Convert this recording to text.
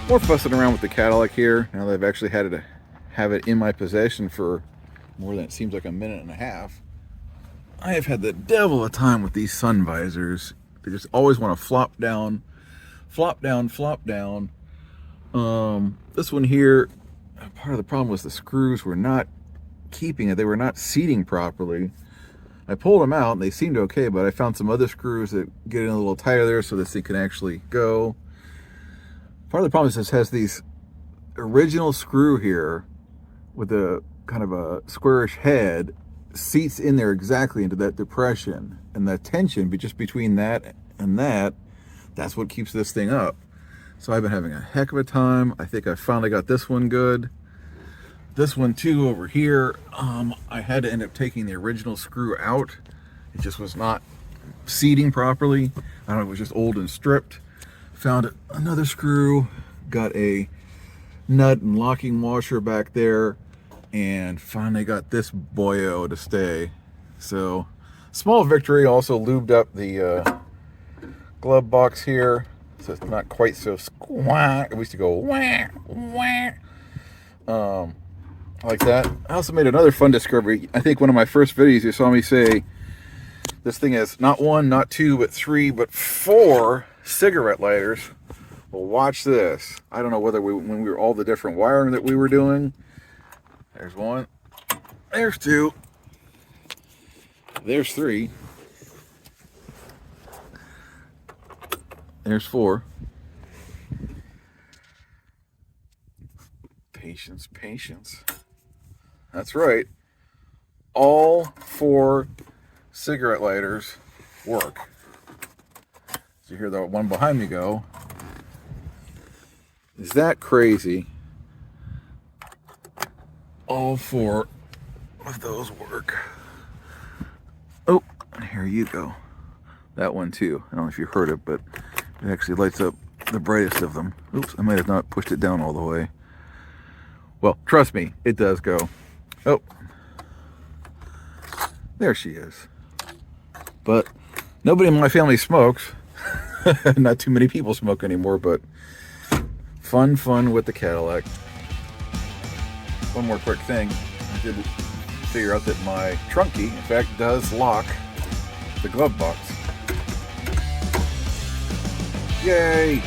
More fussing around with the Cadillac here, now that I've actually had to have it in my possession for more than it seems like a minute and a half. I have had the devil of a time with these sun visors. They just always want to flop down, flop down, flop down. This one here, part of the problem was the screws were not keeping it. They were not seating properly. I pulled them out and they seemed okay, but I found some other screws that get in a little tighter there so this thing can actually go. Part of the problem is this has these original screw here with a kind of a squarish head, seats in there exactly into that depression, and the tension just between that and that's what keeps this thing up. So I've been having a heck of a time. I think I finally got this one good. This one too over here, I had to end up taking the original screw out. It just was not seating properly. I don't know, it was just old and stripped. Found another screw, got a nut and locking washer back there, and finally got this boyo to stay. So small victory. Also lubed up the glove box here, so it's not quite so squawk. We used to go wah wah. Like that. I also made another fun discovery. I think one of my first videos you saw me say this thing has not one, not two, but three, but four cigarette lighters. Well, watch this. I don't know whether when we were all the different wiring that we were doing. There's one. There's two. There's three. There's four. Patience, patience. That's right. All four cigarette lighters work. So you hear the one behind me go. Is that crazy? All four of those work. Oh, and here you go. That one too. I don't know if you heard it, but it actually lights up the brightest of them. Oops, I might have not pushed it down all the way. Well, trust me, it does go. Oh, there she is. But nobody in my family smokes. Not too many people smoke anymore, but fun with the Cadillac. One more quick thing. I did figure out that my trunk key, in fact, does lock the glove box. Yay!